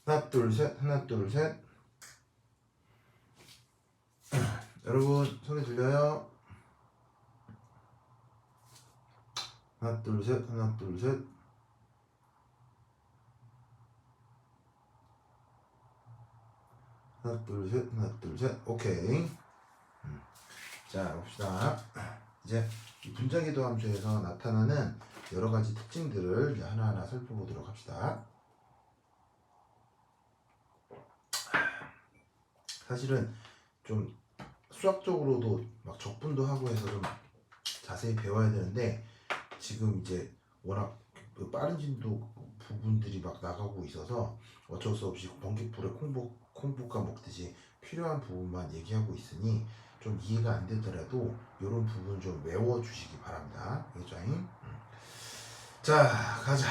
하나 둘 셋, 하나 둘 셋. 여러분 소리 들려요? 하나 둘 셋, 하나 둘 셋. 하나 둘 셋, 하나 둘 셋. 오케이. 자 봅시다. 이제 이 분자기도 함수에서 나타나는 여러 가지 특징들을 이제 하나하나 살펴보도록 합시다. 사실은 좀 수학적으로도 막 적분도 하고 해서 좀 자세히 배워야 되는데 지금 이제 워낙 빠른 진도 부분들이 막 나가고 있어서 어쩔 수 없이 번개불에 콩볶아 먹듯이 필요한 부분만 얘기하고 있으니 좀 이해가 안 되더라도 이런 부분 좀 외워주시기 바랍니다. 알겠죠? 자 가자.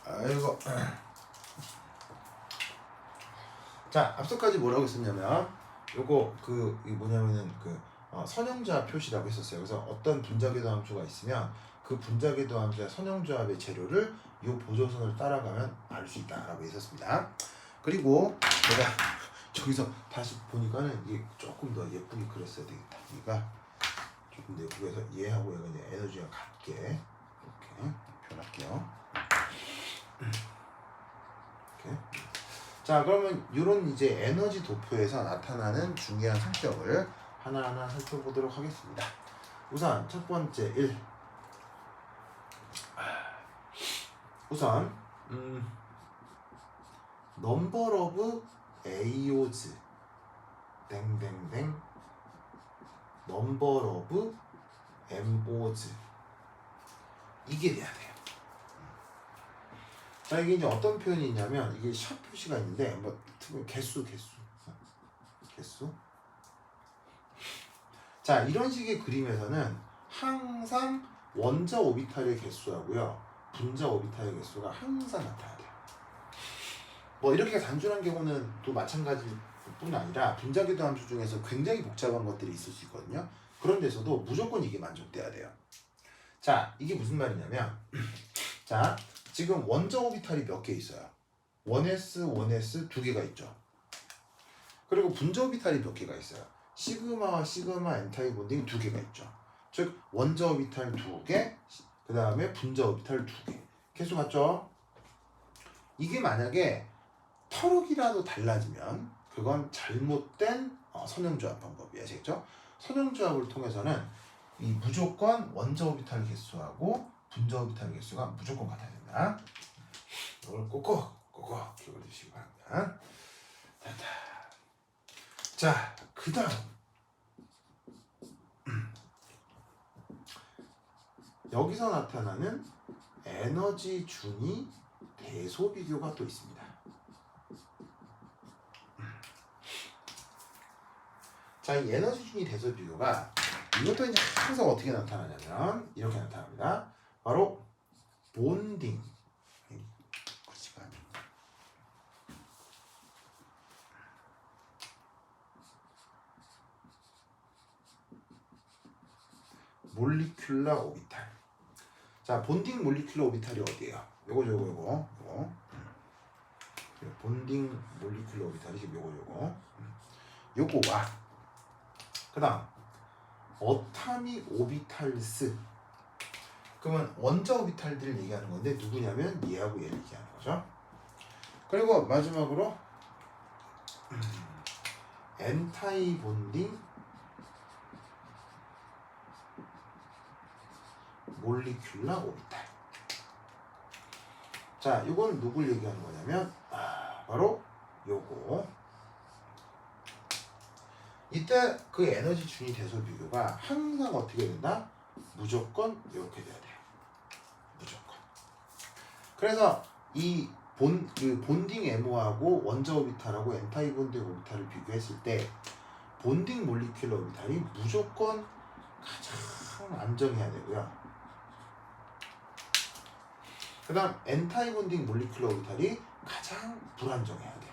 아이고. 자 앞서까지 뭐라고 했었냐면 요거 이게 뭐냐면은 선형조합 표시라고 했었어요. 그래서 어떤 분자궤도 함수가 있으면 그 분자궤도 함수의 선형조합의 재료를 이 보조선을 따라가면 알 수 있다라고 했었습니다. 그리고 제가 저기서 다시 보니까는 이게 조금 더 예쁘게 그렸어야 되겠다. 얘가 조금 더 예쁘게 해서 얘하고 얘가 이제 에너지가 같게 이렇게 표현할게요. 이렇게. 자 그러면 이런 이제 에너지 도표에서 나타나는 중요한 성격을 하나하나 살펴보도록 하겠습니다. 우선 첫 번째 1. 우선 number of AOs 땡땡땡 number of MOs 이게 돼야 돼요. 자 이게 이제 어떤 표현이 있냐면 이게 샵 표시가 있는데 뭐 개수 자 이런 식의 그림에서는 항상 원자 오비탈의 개수하고요 분자 오비탈의 개수가 항상 같아야 돼요. 뭐 이렇게 단순한 경우는 또 마찬가지일 뿐 아니라 분자궤도 함수 중에서 굉장히 복잡한 것들이 있을 수 있거든요. 그런 데서도 무조건 이게 만족돼야 돼요. 자 이게 무슨 말이냐면 자 지금 원자 오비탈이 몇 개 있어요? 1s, 1s 두 개가 있죠. 그리고 분자 오비탈이 몇 개가 있어요? 시그마와 시그마 엔타이 본딩 두 개가 있죠. 즉 원자 오비탈 두 개, 그 다음에 분자 오비탈 두 개. 개수 같죠? 이게 만약에 터럭이라도 달라지면 그건 잘못된 선형조합 방법이에요. 아시겠죠? 선형조합을 통해서는 이 무조건 원자 오비탈 개수하고 분자 오비탈 개수가 무조건 같아야 된다. 이걸 꼭꼭 기억해주시기 바랍니다. 자, 그 다음 여기서 나타나는 에너지 준위 대소 비교가 또 있습니다. 자, 이 에너지 준위 대소 비교가 이것도 이제 항상 어떻게 나타나냐면 이렇게 나타납니다. 바로 본딩. 몰리큘라 오비탈. 자, 본딩 몰리큘라 오비탈이 어디예요? 요거. 본딩 몰리큘라 오비탈이 지금 요거와 그 다음 어타믹 오비탈스. 그러면 원자 오비탈들을 얘기하는 건데 누구냐면 얘하고 얘를 얘기하는 거죠. 그리고 마지막으로 엔타이 본딩 몰리큘라 오비탈. 자, 이건 누굴 얘기하는 거냐면 바로 요거. 이때 그 에너지 준위 대소 비교가 항상 어떻게 된다? 무조건 이렇게 돼야 돼요. 무조건. 그래서 이 본딩 MO하고 원자 오비탈하고 엔타이 본딩 오비탈을 비교했을 때 본딩 몰리큘러 오비탈이 무조건 가장 안정해야 되고요. 그 다음 엔타이 본딩 몰리큘러 오비탈이 가장 불안정해야 돼요.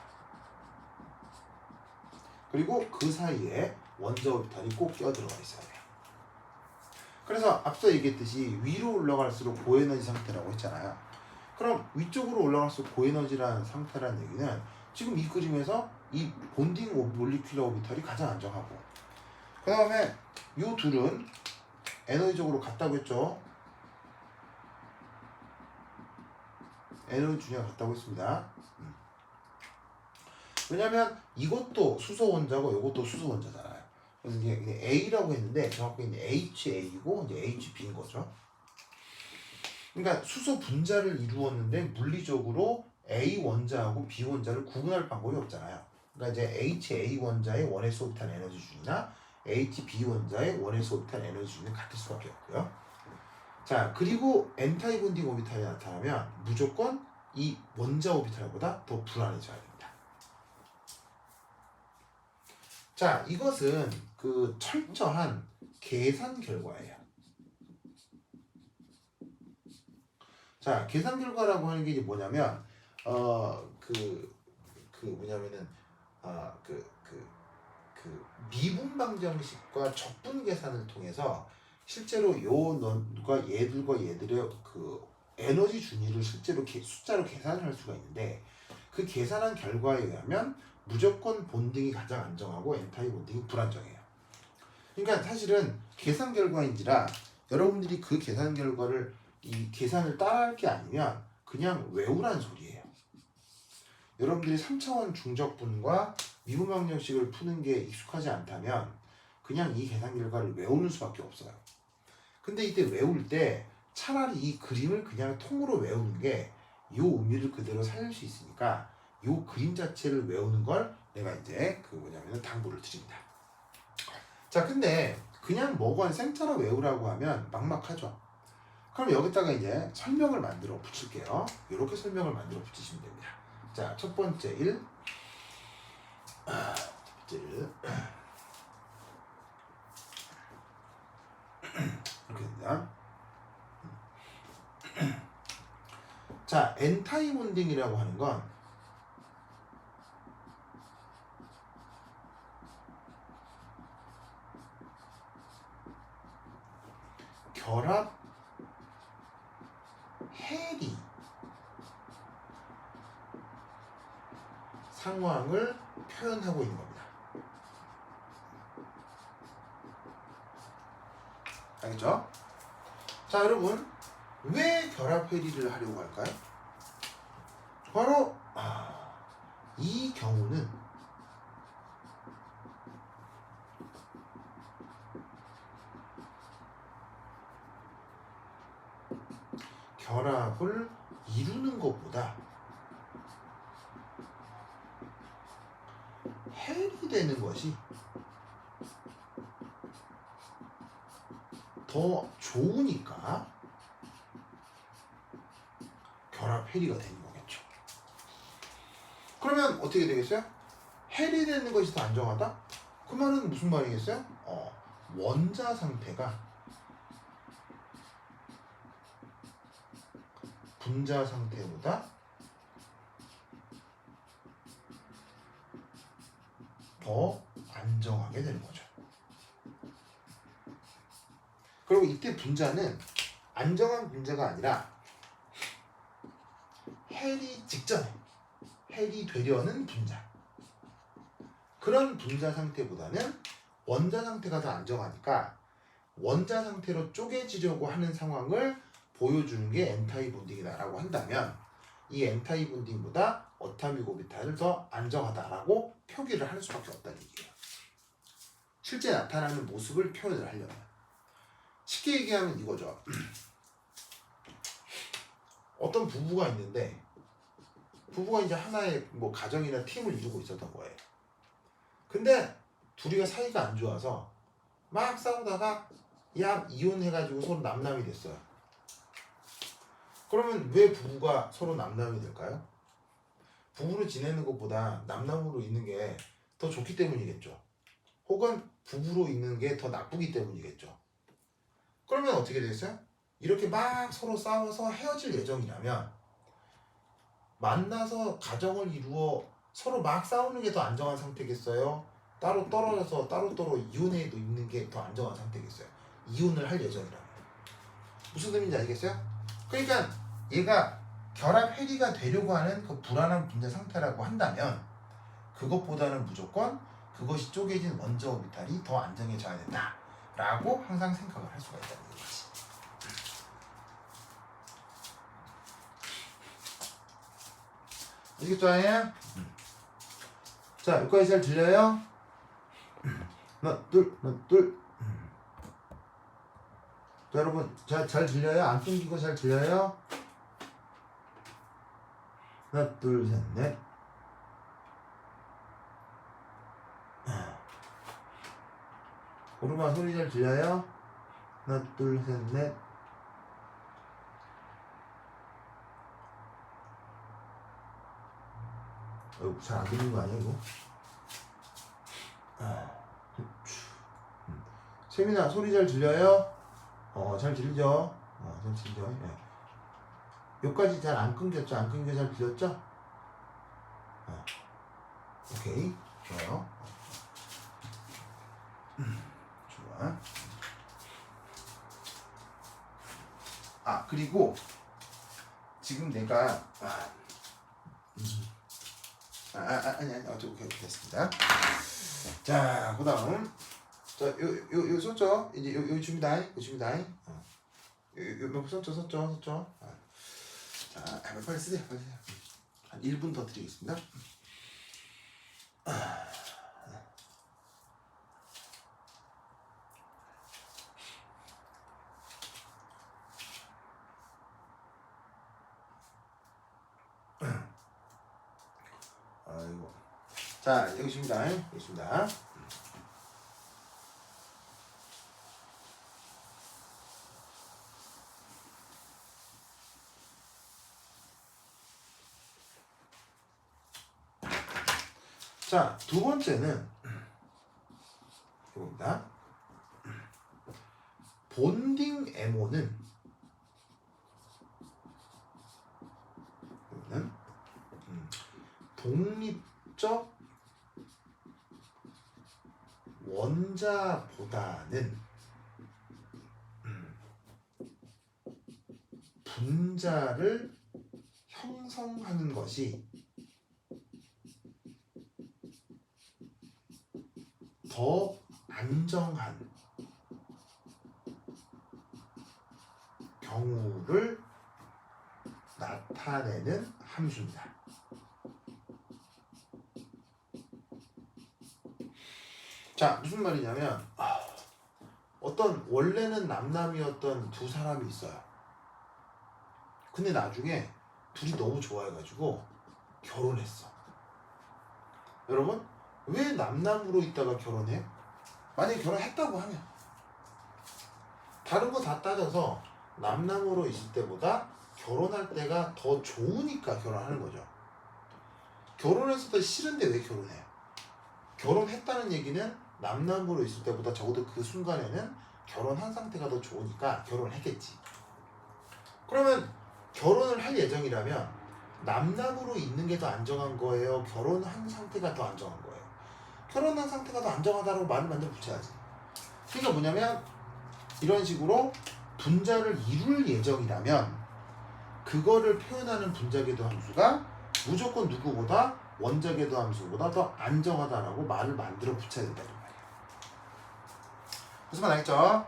그리고 그 사이에 원자 오비탈이 꼭 껴들어가 있어야 돼요. 그래서 앞서 얘기했듯이 위로 올라갈수록 고에너지 상태라고 했잖아요. 그럼 위쪽으로 올라갈수록 고에너지라는 상태라는 얘기는 지금 이 그림에서 이 본딩 몰리큘러 오비탈이 가장 안정하고, 그 다음에 이 둘은 에너지적으로 같다고 했죠. 에너지 준위가 같다고 했습니다. 왜냐면 이것도 수소 원자고 이것도 수소 원자잖아요. 그래서 이제 A라고 했는데 정확히 이제 HA고 이제 HB인 거죠. 그러니까 수소 분자를 이루었는데 물리적으로 A 원자하고 B 원자를 구분할 방법이 없잖아요. 그러니까 이제 HA 원자의 원S 오비탈 에너지 준이나 HB 원자의 원S 오비탈 에너지 준이 같을 수밖에 없고요. 자, 그리고 엔타이 본딩 오비탈이 나타나면 무조건 이 원자 오비탈보다 더 불안해져야 됩니다. 자, 이것은 그 철저한 계산 결과예요. 자, 계산 결과라고 하는 게 이제 뭐냐면 뭐냐면은 미분 방정식과 적분 계산을 통해서 실제로 얘들과 얘들의 그 에너지 준위를 실제로 숫자로 계산을 할 수가 있는데, 그 계산한 결과에 의하면 무조건 본딩이 가장 안정하고 엔타이 본딩이 불안정해요. 그러니까 사실은 계산 결과인지라 여러분들이 그 계산 결과를 이 계산을 따라할 게 아니면 그냥 외우란 소리예요. 여러분들이 3차원 중적분과 미분 방정식을 푸는 게 익숙하지 않다면 그냥 이 계산 결과를 외우는 수밖에 없어요. 근데 이때 외울 때 차라리 이 그림을 그냥 통으로 외우는 게 이 의미를 그대로 살릴 수 있으니까 이 그림 자체를 외우는 걸 내가 이제 당부를 드립니다. 자, 근데 그냥 뭐건 생짜로 외우라고 하면 막막하죠. 그럼 여기다가 이제 설명을 만들어 붙일게요. 이렇게 설명을 만들어 붙이시면 됩니다. 자, 첫 번째 1. 이렇게 됩니다. 자, 엔타이 본딩이라고 하는 건 결합 해리 상황을 표현하고 있는 겁니다. 알겠죠? 자, 여러분, 왜 결합 해리를 하려고 할까요? 바로 이 경우는 결합을 이루는 것보다 해리되는 것이 더 좋으니까 결합 해리가 되는 거겠죠. 그러면 어떻게 되겠어요? 해리되는 것이 더 안정하다? 그 말은 무슨 말이겠어요? 원자 상태가 분자 상태보다 더 안정하게 되는 거죠. 그리고 이때 분자는 안정한 분자가 아니라 해리 직전에 해리 되려는 분자, 그런 분자 상태보다는 원자 상태가 더 안정하니까 원자 상태로 쪼개지려고 하는 상황을 보여주는 게 엔타이 본딩이다라고 한다면 이 엔타이 본딩보다 어타믹 오비탈을 더 안정하다라고 표기를 할 수밖에 없다는 얘기예요. 실제 나타나는 모습을 표현을 하려면. 쉽게 얘기하면 이거죠. 어떤 부부가 있는데 부부가 이제 하나의 뭐 가정이나 팀을 이루고 있었던 거예요. 근데 둘이가 사이가 안 좋아서 막 싸우다가 이혼해가지고 서로 남남이 됐어요. 그러면 왜 부부가 서로 남남이 될까요? 부부로 지내는 것보다 남남으로 있는 게 더 좋기 때문이겠죠. 혹은 부부로 있는 게 더 나쁘기 때문이겠죠. 그러면 어떻게 되겠어요? 이렇게 막 서로 싸워서 헤어질 예정이라면 만나서 가정을 이루어 서로 막 싸우는 게 더 안정한 상태겠어요? 따로 떨어져서 따로따로 이혼해도 있는 게 더 안정한 상태겠어요? 이온을 할 예정이라고. 무슨 의미인지 알겠어요? 그러니까 얘가 결합 해리가 되려고 하는 그 불안한 분자 상태라고 한다면 그것보다는 무조건 그것이 쪼개진 원자 오비탈이 더 안정해져야 된다 라고 항상 생각을 할 수가 있다는 거지. 아시겠죠? 자, 여기까지 잘 들려요? 하나, 둘, 하나, 둘. 자, 여러분, 잘 들려요? 안 끊기고 잘 들려요? 하나, 둘, 셋, 넷. 오르마 소리 잘 들려요? 하나, 둘, 셋, 넷. 잘 안 들리는 거 아니야, 이거? 세민아, 소리 잘 들려요? 잘 들리죠? 잘 들리죠? 예. 여기까지 잘 안 끊겼죠? 안 끊겨 잘 들렸죠? 오케이. 좋아요. 좋아. 그리고 지금 내가 아니 오케이 됐습니다. 자, 그다음 요 썼죠? 이제 요 줍니다. 요 썼죠. 자, 빨리 쓰세요. 한 1분 더 드리겠습니다. 아이고. 자, 여기 있습니다. 자, 두 번째는 이겁니다. 본딩 MO는 독립적 원자보다는 분자를 형성하는 것이 더 안정한 경우를 나타내는 함수입니다. 자, 무슨 말이냐면 어떤 원래는 남남이었던 두 사람이 있어요. 근데 나중에 둘이 너무 좋아해가지고 결혼했어. 여러분, 왜 남남으로 있다가 결혼해요? 만약에 결혼했다고 하면 다른 거 다 따져서 남남으로 있을 때보다 결혼할 때가 더 좋으니까 결혼하는 거죠. 결혼해서도 싫은데 왜 결혼해요? 결혼했다는 얘기는 남남으로 있을 때보다 적어도 그 순간에는 결혼한 상태가 더 좋으니까 결혼을 했겠지. 그러면 결혼을 할 예정이라면 남남으로 있는 게 더 안정한 거예요? 결혼한 상태가 더 안정한 거예요? 결혼한 상태가 더 안정하다고 말을 만들어 붙여야지. 그러니까 뭐냐면 이런 식으로 분자를 이룰 예정이라면 그거를 표현하는 분자궤도 함수가 무조건 누구보다 원자궤도 함수보다 더 안정하다라고 말을 만들어 붙여야 된다는 말이야. 무슨 말 알겠죠?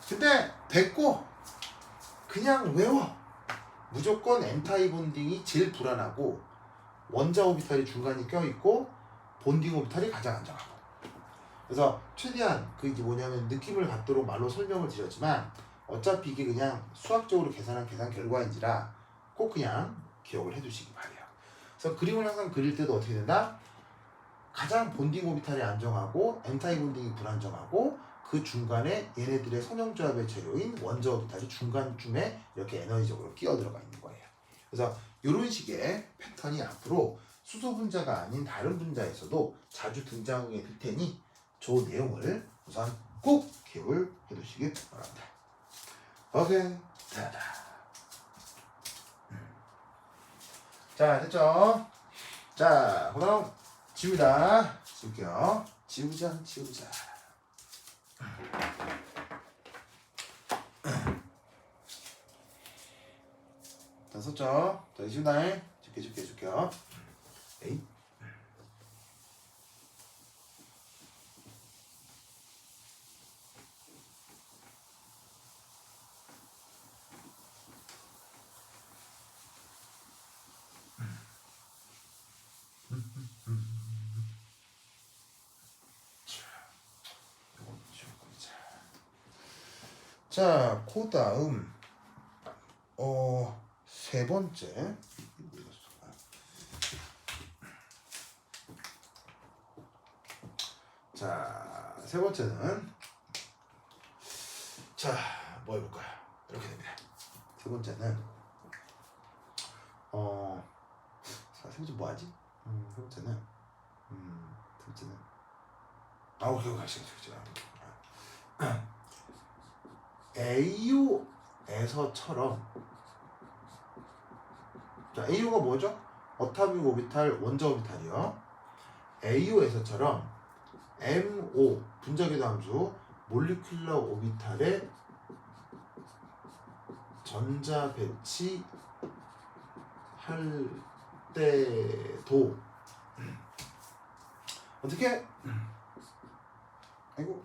근데 됐고 그냥 외워. 무조건 N타입 본딩이 제일 불안하고 원자 오비탈이 중간에 껴있고 본딩 오비탈이 가장 안정하고. 그래서 최대한 그 이제 뭐냐면 느낌을 갖도록 말로 설명을 드렸지만 어차피 이게 그냥 수학적으로 계산한 계산 결과인지라 꼭 그냥 기억을 해두시기 바래요. 그래서 그림을 항상 그릴 때도 어떻게 된다? 가장 본딩 오비탈이 안정하고 N타입 본딩이 불안정하고 그 중간에 얘네들의 선형조합의 재료인 원자 오비탈이 중간쯤에 이렇게 에너지적으로 끼어 들어가 있는 거예요. 그래서 이런 식의 패턴이 앞으로 수소 분자가 아닌 다른 분자에서도 자주 등장해 될 테니 저 내용을 우선 꼭 기억을 해두시기 바랍니다. 오케이. 자, 됐죠? 자, 그다음 지우다. 지울게요. 지우자. 자, 썼죠? 자, 이십니다. 줄게요. 에이. 자, 그 다음 세 번째. 자, 세 번째는 자, 뭐 해볼까요? 이렇게 됩니다. 세 번째는 세 번째 뭐 하지? 세 번째는 오케이, 가시죠. AU에서처럼, 자, AU가 뭐죠? 어타믹 오비탈, 원자 오비탈이요. AU에서처럼 MO, 분자궤도 함수, 몰리큘러 오비탈의 전자 배치 할 때도 어떻게? 아이고.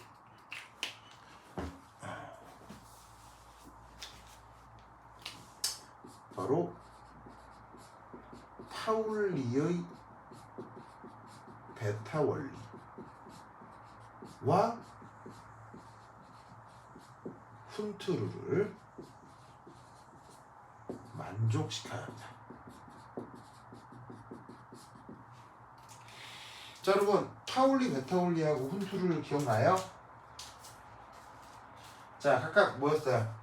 바로 파울리의 베타 원리와 훈트루를 만족시켜야 합니다. 자, 여러분, 파울리, 베타 원리하고 훈트루를 기억나요? 자, 각각 뭐였어요?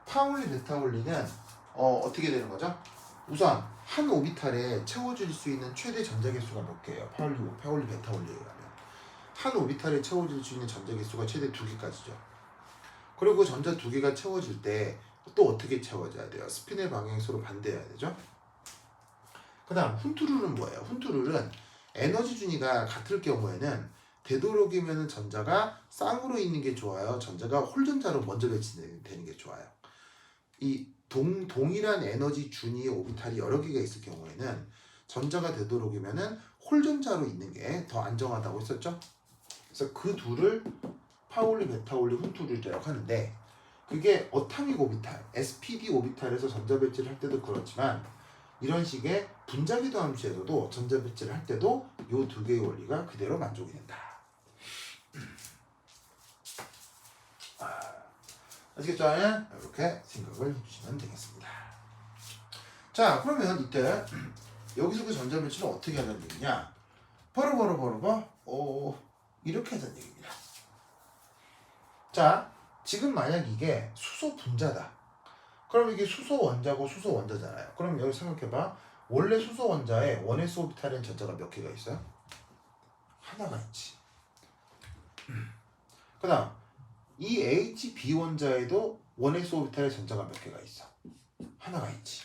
파울리, 베타 원리는 어떻게 되는 거죠? 우선 한 오비탈에 채워질 수 있는 최대 전자 개수가 몇 개예요? 파울리 베타 원리에 가면 한 오비탈에 채워질 수 있는 전자 개수가 최대 2개까지죠. 그리고 그 전자 2개가 채워질 때 또 어떻게 채워져야 돼요? 스핀의 방향이 서로 반대해야 되죠. 그 다음 훈트룰은 뭐예요? 훈트룰은 에너지 준위가 같을 경우에는 되도록이면 전자가 쌍으로 있는 게 좋아요? 전자가 홀전자로 먼저 배치되는 게 좋아요? 이 동일한 에너지 준위의 오비탈이 여러 개가 있을 경우에는 전자가 되도록이면은 홀전자로 있는 게 더 안정하다고 했었죠. 그래서 그 둘을 파울리, 베타 원리, 훈트룰이라고 하는데, 그게 어타믹 오비탈, SPD 오비탈에서 전자 배치를 할 때도 그렇지만 이런 식의 분자궤도 함수에서도 전자 배치를 할 때도 이 두 개의 원리가 그대로 만족이 된다. 아시겠죠? 이렇게 생각을 해주시면 되겠습니다. 자, 그러면 이때 여기서 그 전자 배치를 어떻게 하자는 얘기냐? 이렇게 하자는 얘기입니다. 자, 지금 만약 이게 수소 분자다. 그럼 이게 수소 원자고 수소 원자잖아요. 그럼 여기 생각해봐. 원래 수소 원자에 원S 오비탈인 전자가 몇 개가 있어요? 하나가 있지. 그 다음 이 HB 원자에도 원S 오비탈의 전자가 몇 개가 있어? 하나가 있지.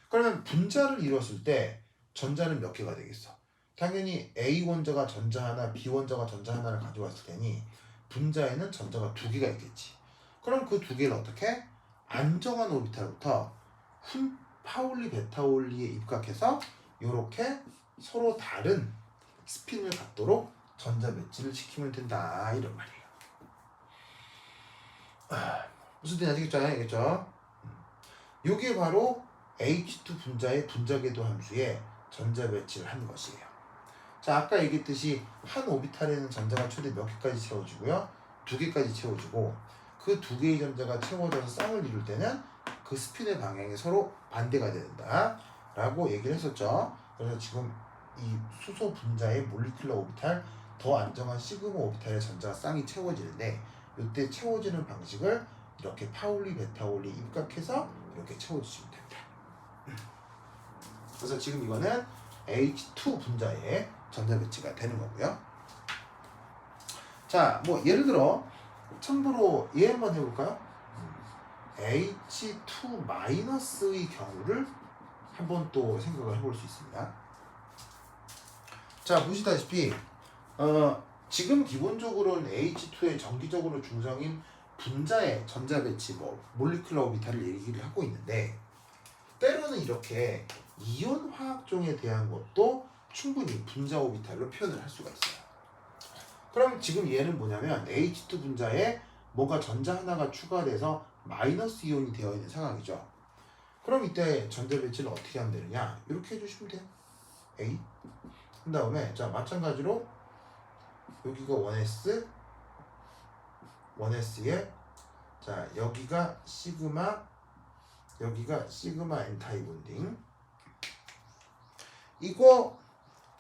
그러면 분자를 이뤘을 때 전자는 몇 개가 되겠어? 당연히 A 원자가 전자 하나, B 원자가 전자 하나를 가져왔을 테니 분자에는 전자가 2개가 있겠지. 그럼 그 2개를 어떻게? 안정한 오비탈부터 파울리, 베타 원리에 입각해서 이렇게 서로 다른 스핀을 갖도록 전자 배치를 시키면 된다, 이런 말이에요. 무슨 뜻인지 아시겠죠? 알겠죠? 이게 바로 H2 분자의 분자궤도 함수에 전자 배치를 하는 것이에요. 자, 아까 얘기했듯이 한 오비탈에는 전자가 최대 몇 개까지 채워지고요? 2개까지 채워지고, 그 2개의 전자가 채워져서 쌍을 이룰 때는 그 스핀의 방향이 서로 반대가 된다 라고 얘기를 했었죠. 그래서 지금 이 수소 분자의 몰리큘러 오비탈, 더 안정한 시그마 오비탈의 전자가 쌍이 채워지는데, 이때 채워지는 방식을 이렇게 파울리, 베타 원리 입각해서 이렇게 채워주시면 됩니다. 그래서 지금 이거는 H2 분자의 전자 배치가 되는 거고요. 자, 뭐 예를 들어 참고로 얘 한번 해볼까요? H2-의 경우를 한번 또 생각을 해볼 수 있습니다. 자, 보시다시피 지금 기본적으로는 H2의 정기적으로 중성인 분자의 전자 배치 뭐 몰리큘러 오비탈을 얘기를 하고 있는데 때로는 이렇게 이온 화학종에 대한 것도 충분히 분자 오비탈로 표현을 할 수가 있어요. 그럼 지금 얘는 뭐냐면 H2 분자에 뭔가 전자 하나가 추가돼서 마이너스 이온이 되어 있는 상황이죠. 그럼 이때 전자 배치를 어떻게 하면 되느냐? 이렇게 해주시면 돼요. A. 그 다음에 자 마찬가지로 여기가 1s, 1s에 자 여기가 시그마, 여기가 시그마 엔타이 본딩. 이거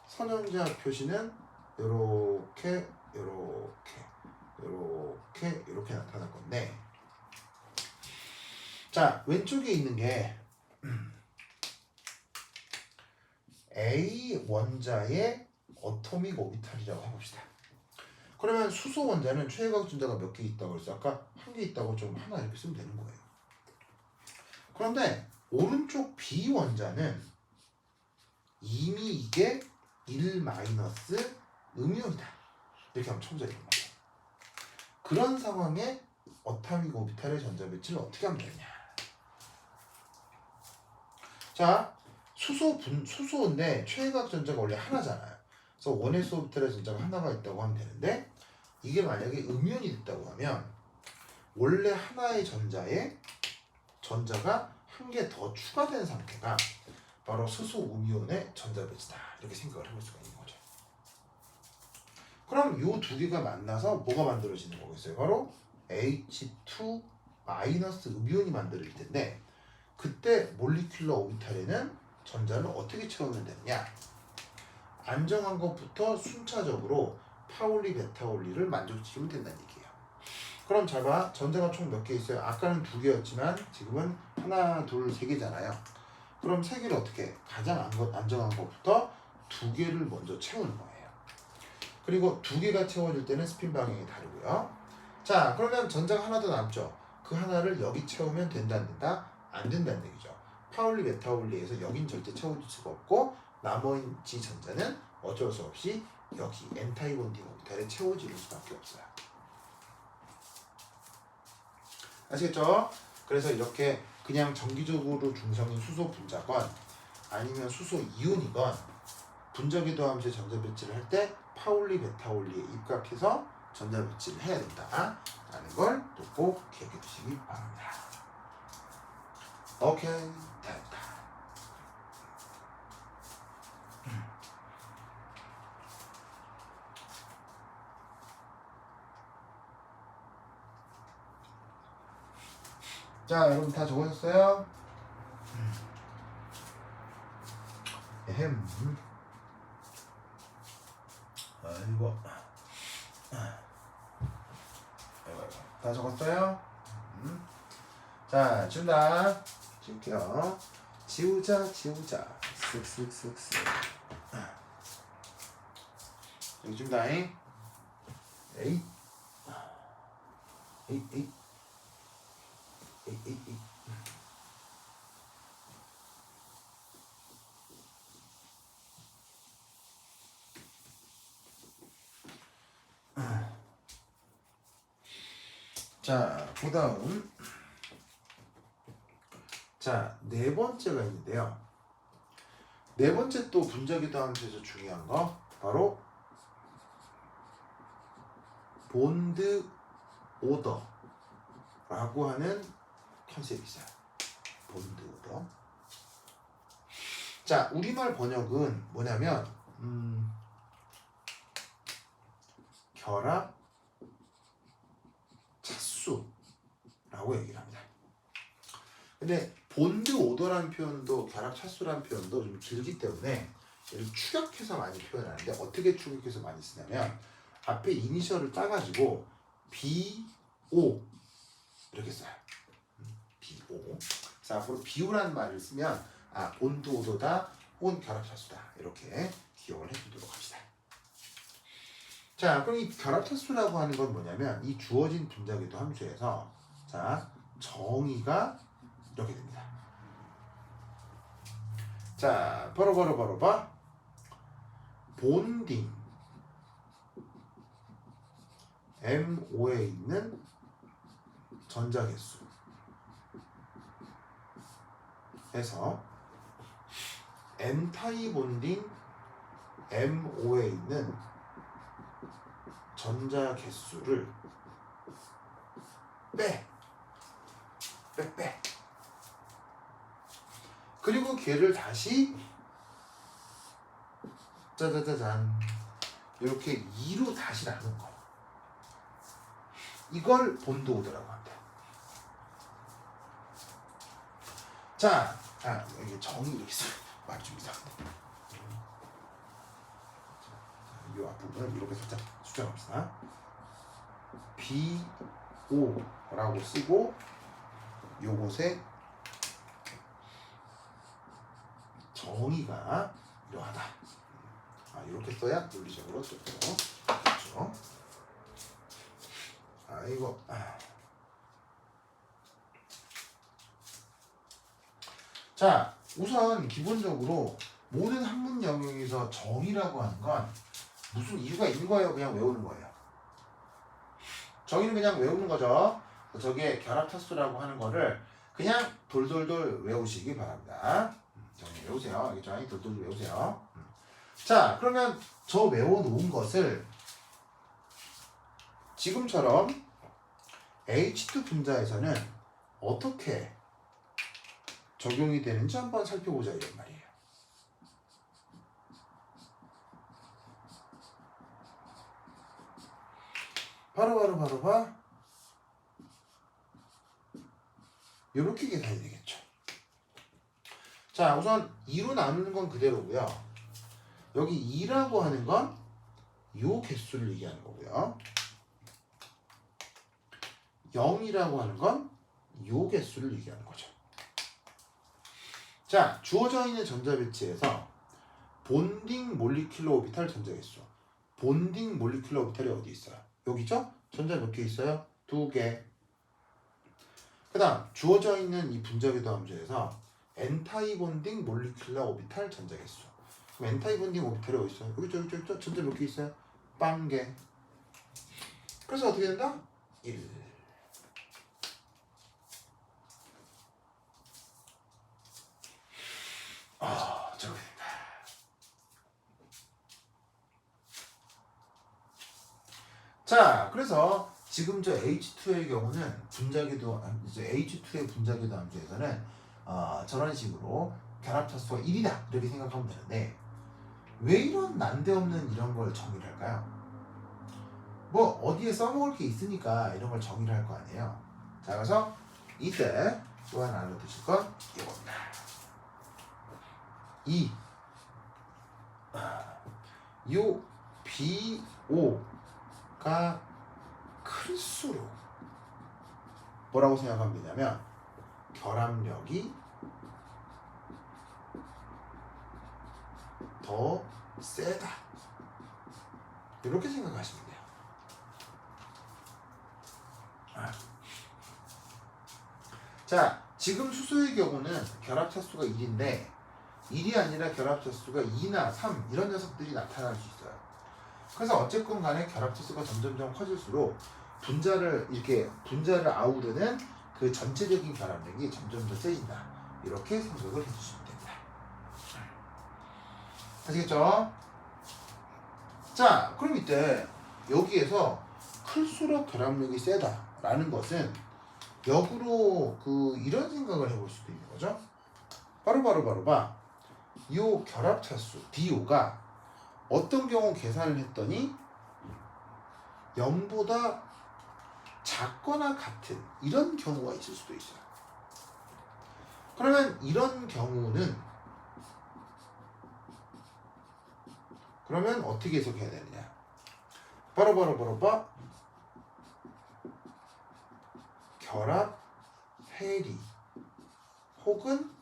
선형자 표시는 요렇게 요렇게 나타날 건데 자 왼쪽에 있는 게 A 원자의 어토믹 오비탈이라고 해봅시다. 그러면 수소 원자는 최외곽 전자가 몇 개 있다고 그랬어? 아까 한 개 있다고 좀 하나 이렇게 쓰면 되는 거예요. 그런데 오른쪽 B 원자는 이미 이게 1 마이너스 음이온이다. 이렇게 하면 청자가 있는 거예요. 그런 상황에 어토믹 오비탈의 전자 배치를 어떻게 하면 되냐? 자, 수소인데 최외곽 전자가 원래 하나잖아요. 그래서 1s 오비탈의 전자가 하나가 있다고 하면 되는데 이게 만약에 음이온이 됐다고 하면 원래 하나의 전자에 전자가 한 개 더 추가된 상태가 바로 수소 음이온의 전자 배치다. 이렇게 생각을 해볼 수가 있는 거죠. 그럼 이 두 개가 만나서 뭐가 만들어지는 거겠어요? 바로 H2 마이너스 음이온이 만들어질 텐데 그때 몰리큘러 오비탈에는 전자를 어떻게 채우면 되느냐? 안정한 것부터 순차적으로 파울리, 베타올리를 만족시키면 된다는 얘기예요. 그럼 잘 봐. 전자가 총 몇 개 있어요? 아까는 2개였지만 지금은 하나, 둘, 세 개잖아요. 그럼 세 개를 어떻게? 가장 안정한 것부터 2개를 먼저 채우는 거예요. 그리고 2개가 채워질 때는 스핀 방향이 다르고요. 자, 그러면 전자가 하나 더 남죠. 그 하나를 여기 채우면 된다, 안 된다? 안 된다는 얘기죠. 파울리, 베타올리에서 여긴 절대 채워질 수가 없고 나머지 전자는 어쩔 수 없이 여기 엔타이 본딩 오비탈에 채워질 수밖에 없어요. 아시겠죠? 그래서 이렇게 그냥 정기적으로 중성인 수소 분자건 아니면 수소 이온이건 분자궤도 함수의 전자 배치를 할 때 파울리, 베타올리에 입각해서 전자 배치를 해야 된다 라는 걸 또 꼭 기억해 두시기 바랍니다. 오케이, 됐다. 자, 여러분 다 적으셨어요? 아이고. 다 적었어요? 자, 지운다. 지울게요. 지우자. 쓱쓱쓱쓱. 여기 지운다잉. 에이. 자, 그 다음 자, 네 번째가 있는데요. 네 번째 또 분자궤도 함수에서 중요한 거 바로 본드 오더라고 하는 컨셉이 있어요. 본드 오더. 자, 우리말 번역은 뭐냐면 결합 차수라고 얘기를 합니다. 근데 본드 오더라는 표현도 결합 차수라는 표현도 좀 길기 때문에 얘를 축약해서 많이 표현하는데 어떻게 축약해서 많이 쓰냐면 앞에 이니셜을 따가지고 BO 이렇게 써요. BO. 자, 앞으로 BO라는 말을 쓰면 본드 오더다 혹은 결합 차수다 이렇게 기억을 해두도록 합시다. 자, 그럼 이 결합 차수라고 하는 건 뭐냐면 이 주어진 분자궤도 함수에서 자 정의가 이렇게 됩니다. 자, 바로 봐. 본딩 M5에 있는 전자 개수 해서 N타입 본딩 M5에 있는 전자 개수를 빼. 그리고 걔를 다시 짜자자잔 이렇게 2로 다시 나눈 거. 이걸 본도오드라고 한다. 자, 이게 정이 이렇게 말이 좀 이상한데. 이 앞부분을 이렇게 살짝 수정합시다. B5라고 쓰고 요것에 정의가 이러하다. 이렇게 써야 논리적으로 좋죠. 그렇죠. 이거 자, 우선 기본적으로 모든 학문 영역에서 정의라고 하는 건 무슨 이유가 있는 거예요? 그냥 외우는 거예요. 정의는 그냥 외우는 거죠. 저게 결합차수라고 하는 거를 그냥 돌돌돌 외우시기 바랍니다. 정의 외우세요. 알겠죠? 돌돌돌 외우세요. 자, 그러면 저 외워놓은 것을 지금처럼 H2 분자에서는 어떻게 적용이 되는지 한번 살펴보자 이런 말이에요. 바로 봐. 이렇게 계산이 되겠죠. 자, 우선 2로 나누는 건 그대로고요. 여기 2라고 하는 건 요 개수를 얘기하는 거고요. 0이라고 하는 건 요 개수를 얘기하는 거죠. 자, 주어져 있는 전자 배치에서 본딩 몰리큘러 오비탈 전자 개수. 본딩 몰리큘러 오비탈이 어디 있어요? 여기죠? 전자 몇 개 있어요? 2개. 그 다음 주어져 있는 이 분자궤도 함수에서 N타입 본딩 몰리큘러 오비탈 전자 개수. 그럼 N타입 본딩 오비탈이 어디 있어요? 여기 있죠? 전자 몇 개 있어요? 0개. 그래서 어떻게 된다? 1. 저렇게 된다. 자, 그래서 지금 저 H2의 경우는 분자궤도 H2의 분자궤도 함수에서는 저런 식으로 결합차수가 1이다 이렇게 생각하면 되는데 왜 이런 난데없는 이런 걸 정의를 할까요? 뭐 어디에 써먹을 게 있으니까 이런 걸 정의를 할 거 아니에요. 자, 그래서 이때 또 하나 알려두실 건 이겁니다. 요 B5가 클수록 뭐라고 생각하면 되냐면 결합력이 더 세다 이렇게 생각하시면 돼요. 자, 지금 수소의 경우는 결합차수가 1인데 1이 아니라 결합차수가 2나 3 이런 녀석들이 나타날 수 있어요. 그래서 어쨌건 간에 결합차수가 점점점 커질수록 분자를 아우르는 그 전체적인 결합력이 점점 더 세진다. 이렇게 생각을 해주시면 됩니다. 아시겠죠? 자, 그럼 이때 여기에서 클수록 결합력이 세다라는 것은 역으로 이런 생각을 해볼 수도 있는 거죠. 바로 봐. 이 결합차수 DO가 어떤 경우 계산을 했더니 0보다 작거나 같은 이런 경우가 있을 수도 있어요. 그러면 이런 경우는 그러면 어떻게 해석해야 되느냐? 바로 봐. 결합 해리 혹은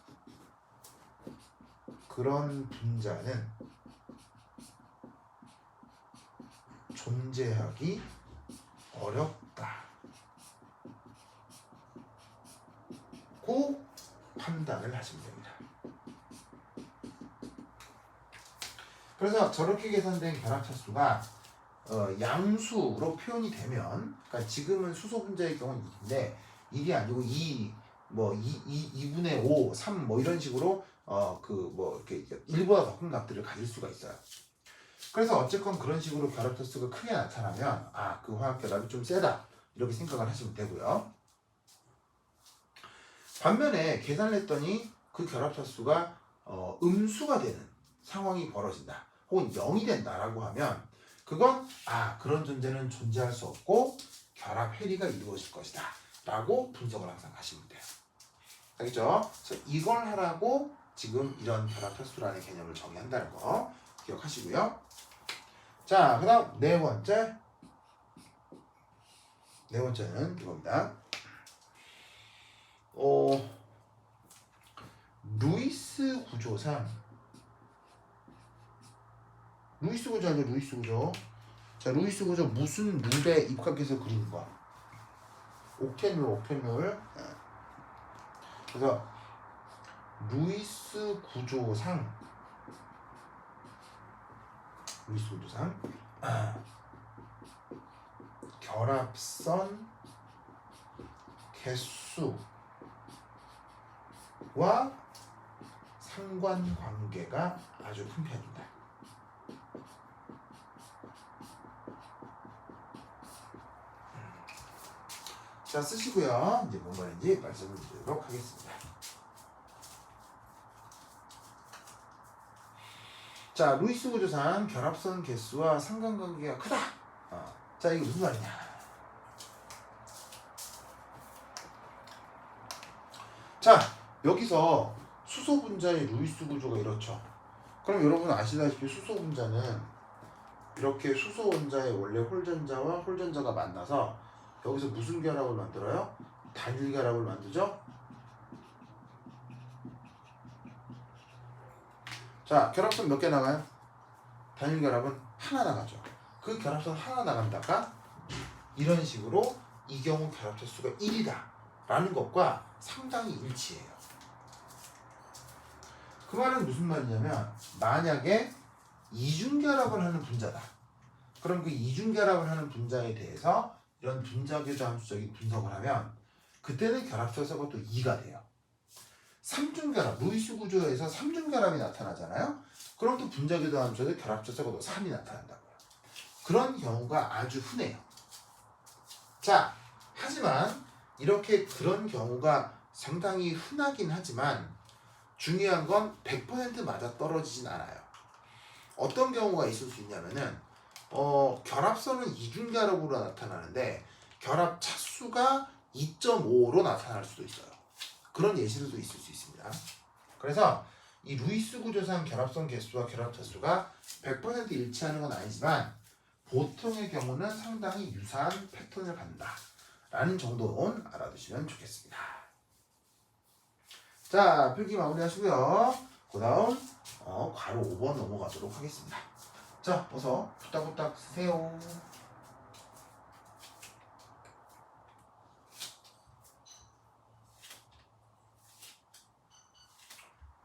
그런 분자는 존재하기 어렵다. 고 판단을 하시면 됩니다. 그래서 저렇게 계산된 결합차수가 양수로 표현이 되면, 그러니까 지금은 수소 분자의 경우는 2인데 1이 아니고 2분의 5, 3 뭐 이런 식으로 이렇게 1보다 더 큰 값들을 가질 수가 있어요. 그래서 어쨌건 그런 식으로 결합차수가 크게 나타나면 그 화학결합이 좀 세다 이렇게 생각을 하시면 되고요. 반면에 계산을 했더니 그 결합차수가 음수가 되는 상황이 벌어진다 혹은 0이 된다라고 하면 그건 그런 존재는 존재할 수 없고 결합 해리가 이루어질 것이다 라고 분석을 항상 하시면 돼요. 알겠죠? 그래서 이걸 하라고 지금 이런 결합차수라는 개념을 정의한다는 거 기억하시고요. 자, 그 다음 네 번째는 이겁니다. 루이스 구조상 루이스 구조 아니죠? 루이스 구조. 자, 루이스 구조 무슨 룰에 입각해서 그리는 거야? 옥텐룰. 그래서 루이스 구조상 결합선 개수와 상관관계가 아주 큰 편입니다. 자, 쓰시고요. 이제 뭔 말인지 말씀을 드리도록 하겠습니다. 자, 루이스 구조상 결합선 개수와 상관관계가 크다. 자, 이게 무슨 말이냐? 자, 여기서 수소 분자의 루이스 구조가 이렇죠. 그럼 여러분 아시다시피 수소 분자는 이렇게 수소 원자의 원래 홀전자와 홀전자가 만나서 여기서 무슨 결합을 만들어요? 단일 결합을 만들죠? 자, 결합선 몇 개 나가요? 단일 결합은 하나 나가죠. 그 결합선 하나 나간다가 이런 식으로 이 경우 결합차 수가 1이다 라는 것과 상당히 일치해요. 그 말은 무슨 말이냐면 만약에 이중결합을 하는 분자다. 그럼 그 이중결합을 하는 분자에 대해서 이런 분자교조 함수적인 분석을 하면 그때는 결합차 수가 또 2가 돼요. 삼중결합, 루이스 구조에서 삼중결합이 나타나잖아요. 그럼 또 분자교도 함수에서 결합차수가 또 3이 나타난다고요. 그런 경우가 아주 흔해요. 자, 하지만 이렇게 그런 경우가 상당히 흔하긴 하지만 중요한 건 100% 맞아떨어지진 않아요. 어떤 경우가 있을 수 있냐면은 결합선은 이중결합으로 나타나는데 결합 차수가 2.5로 나타날 수도 있어요. 그런 예시들도 있을 수 있습니다. 그래서 이 루이스 구조상 결합선 개수와 결합 차수가 100% 일치하는 건 아니지만 보통의 경우는 상당히 유사한 패턴을 갖는다 라는 정도는 알아두시면 좋겠습니다. 자, 필기 마무리 하시고요. 그 다음 괄호 5번 넘어가도록 하겠습니다. 자, 어서 후딱후딱 쓰세요.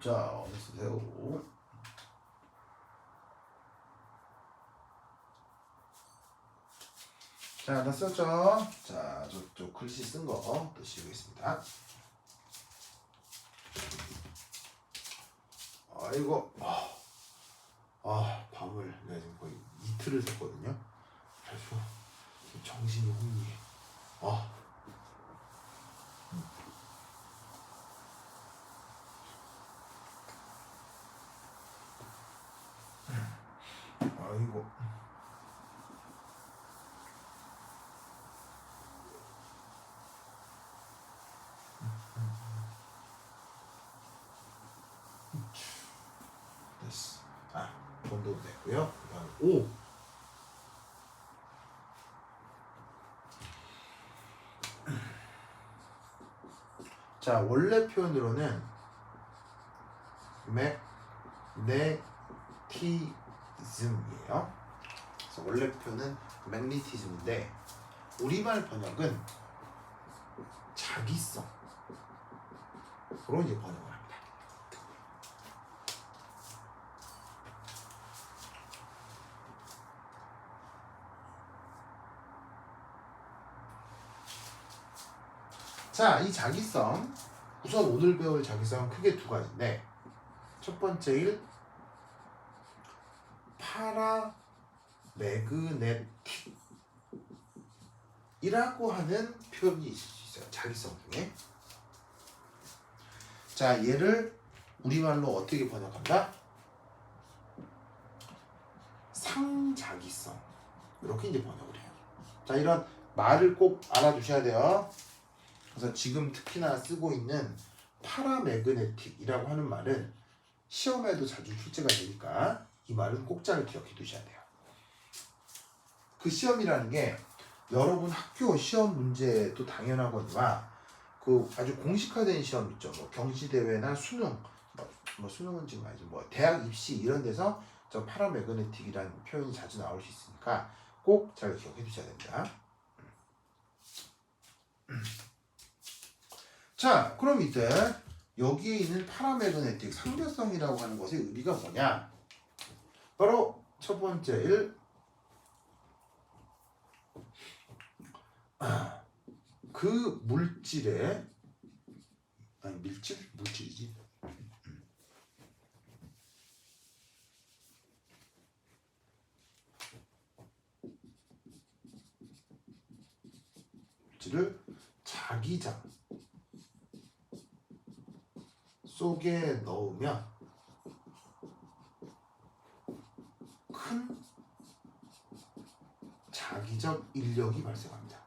자, 어디 쓰세요. 자, 다 썼죠? 자, 저쪽 글씨 쓴 거 또 씌우겠습니다. 아이고, 밤을 내가 지금 거의 이틀을 샜거든요. 그래서 정신이 혼미해. 아이고. 됐어. 정도 됐고요. 그 다음 5. 자, 원래 표현으로는 매그네티즘이에요. 그래서 원래 표현은 매그네티즘인데 우리말 번역은 자기성으로 이제 번역을 합니다. 자, 이 자기성 우선 오늘 배울 자기성은 크게 두 가지인데 첫 번째 일 파라매그네틱이라고 하는 표현이 있을 수 있어요. 자기성 중에. 자, 얘를 우리말로 어떻게 번역한다? 상자기성. 이렇게 이제 번역을 해요. 자, 이런 말을 꼭 알아두셔야 돼요. 그래서 지금 특히나 쓰고 있는 파라매그네틱이라고 하는 말은 시험에도 자주 출제가 되니까 이 말은 꼭 잘 기억해 두셔야 돼요. 그 시험이라는 게 여러분 학교 시험 문제도 당연하거니와 그 아주 공식화된 시험 있죠. 뭐 경시대회나 수능, 뭐 수능은 지금 아니죠. 뭐 대학 입시 이런 데서 저 파라매그네틱이라는 표현이 자주 나올 수 있으니까 꼭 잘 기억해 두셔야 됩니다. 자, 그럼 이제 여기에 있는 파라매그네틱 상대성이라고 하는 것의 의미가 뭐냐? 바로 첫 번째 일 그 물질의 아니 물질이지. 물질을 자기장 속에 넣으면 큰 자기적 인력이 발생합니다.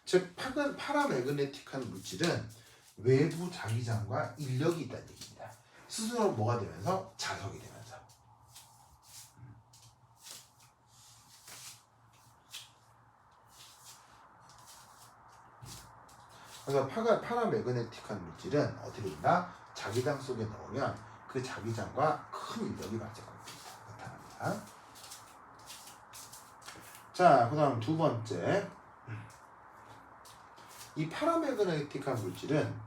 즉 파라매그네틱한 물질은 외부 자기장과 인력이 있다는 얘기입니다. 스스로 뭐가 되면서 자석이 되면서. 그래서 파라매그네틱한 물질은 어떻게 된다? 자기장 속에 넣으면 그 자기장과 큰 인력이 나타납니다. 자, 그 다음 두 번째. 이 파라매그네틱한 물질은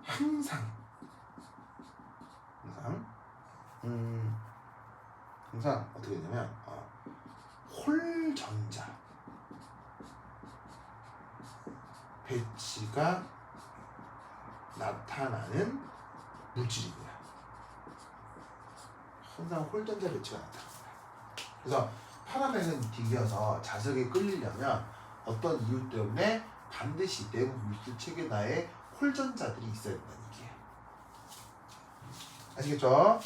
항상 어떻게 되냐면 홀전자 배치가 나타나는 물질입니다. 항상 홀전자 배치가 나타납니다. 그래서 파라매그네틱이어서 자석에 끌리려면 어떤 이유 때문에 반드시 내부 물질 체계나에 홀전자들이 있어야 된다는 얘기예요. 아시겠죠?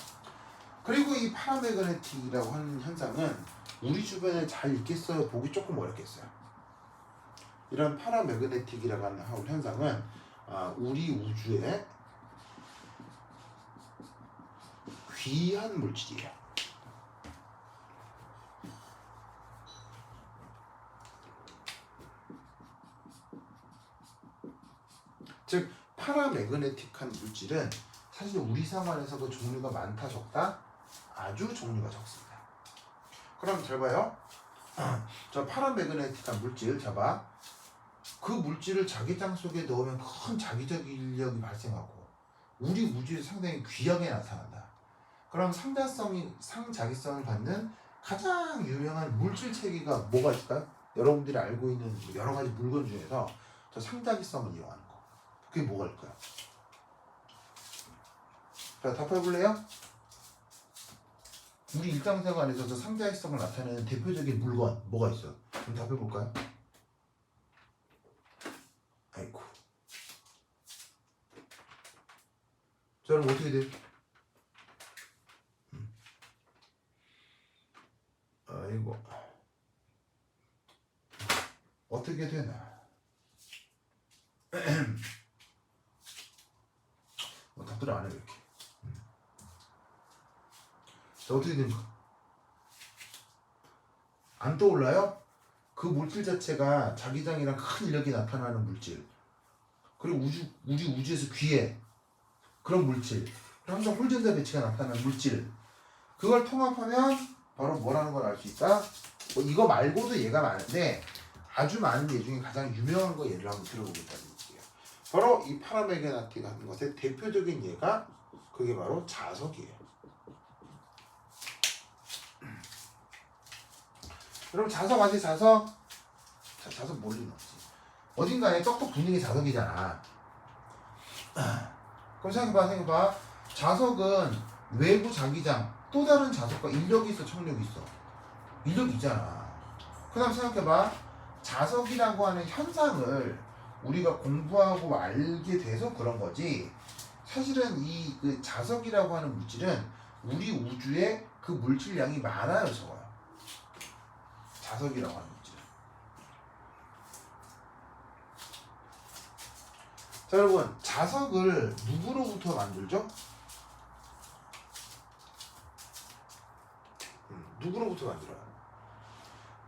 그리고 이 파라매그네틱이라고 하는 현상은 우리 주변에 잘 있겠어요? 보기 조금 어렵겠어요. 이런 파라매그네틱이라고 하는 현상은 우리 우주에 귀한 물질이에요. 즉 파라매그네틱한 물질은 사실 우리 생활에서 그 종류가 많다 적다? 아주 종류가 적습니다. 그럼 잘 봐요. 저 파라매그네틱한 물질 잡아. 그 물질을 자기장 속에 넣으면 큰 자기적 인력이 발생하고 우리 우주에 상당히 귀하게 나타난다. 그럼 상자기성을 갖는 가장 유명한 물질 체계가 뭐가 있을까요? 여러분들이 알고 있는 여러 가지 물건 중에서 저 상자기성을 이용하는 거. 그게 뭐가 있을까요? 자, 답해볼래요? 우리 일상생활에서 저 상자기성을 나타내는 대표적인 물건 뭐가 있어요? 좀 답해볼까요? 아이고. 자, 그럼 어떻게 돼요? 아이고. 어떻게 되나? 답들 안 해, 이렇게. 자, 어떻게 됩니까? 안 떠올라요? 그 물질 자체가 자기장이랑 큰 인력이 나타나는 물질. 그리고 우리 우주에서 귀해. 그런 물질. 항상 홀전자 배치가 나타나는 물질. 그걸 통합하면 바로 뭐라는 걸 알 수 있다? 뭐 이거 말고도 얘가 많은데 아주 많은 예 중에 가장 유명한 거 예를 한번 들어보겠다는 얘기예요. 바로 이 파라매그네틱 하는 것의 대표적인 예가 그게 바로 자석이에요. 여러분 자석 아세요? 자석? 자, 자석 모를 리는 없지. 어딘가에 떡떡 붙는 게 자석이잖아. 그럼 생각해봐. 자석은 외부 자기장, 또 다른 자석과 인력이 있어, 청력이 있어? 인력이 있잖아. 그 다음 생각해봐. 자석이라고 하는 현상을 우리가 공부하고 알게 돼서 그런 거지. 사실은 이 그 자석이라고 하는 물질은 우리 우주에 그 물질량이 많아요, 적어요. 자석이라고 하는 물질은. 자, 여러분, 자석을 누구로부터 만들죠? 누구로부터 만들어요?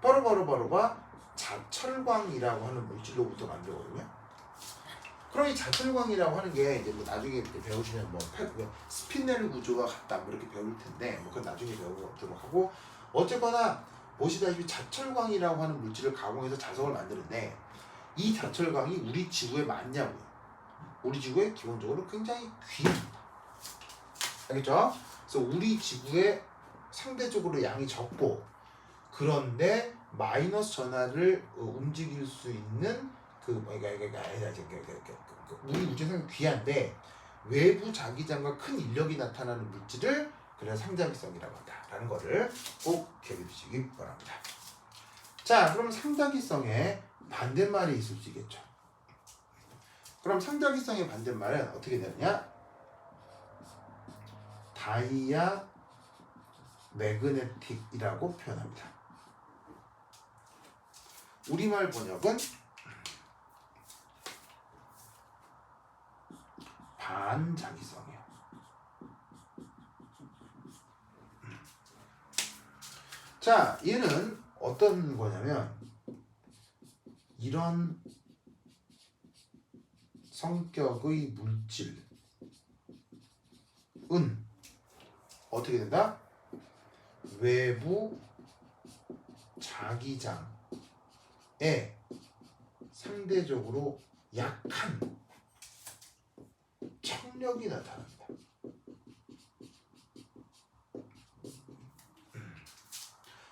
바로 자철광이라고 하는 물질로부터 만들거든요. 그럼 이 자철광이라고 하는 게 이제 뭐 나중에 배우시면 뭐 스피넬 구조가 같다 뭐 이렇게 배울 텐데 뭐 그건 나중에 배우도록 하고, 어쨌거나 보시다시피 자철광이라고 하는 물질을 가공해서 자석을 만드는데 이 자철광이 우리 지구에 많냐고요. 우리 지구에 기본적으로 굉장히 귀합니다. 알겠죠? 그래서 우리 지구에 상대적으로 양이 적고, 그런데 마이너스 전하를 움직일 수 있는 우리 우주에서는 귀한데 외부 자기장과 큰 인력이 나타나는 물질을 그래서 상자기성이라고 한다라는 거를 꼭 기억해 두시기 바랍니다. 자, 그럼 상자기성의 반대말이 있을 수 있겠죠. 그럼 상자기성의 반대말은 어떻게 되느냐? 다이아 매그네틱이라고 표현합니다. 우리말 번역은 반자기성이에요. 자, 얘는 어떤 거냐면 이런 성격의 물질은 어떻게 된다? 외부 자기장에 상대적으로 약한 청력이 나타납니다.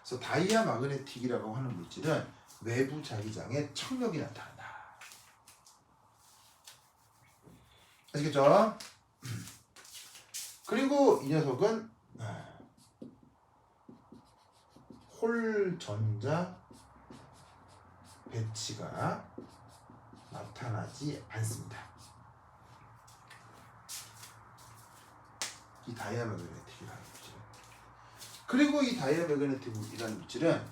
그래서 다이아 마그네틱이라고 하는 물질은 외부 자기장에 청력이 나타난다. 아시겠죠? 그리고 이 녀석은 홀전자 배치가 나타나지 않습니다. 이 다이아 매그네틱이라는 물질은. 그리고 이 다이아 매그네틱이라는 물질은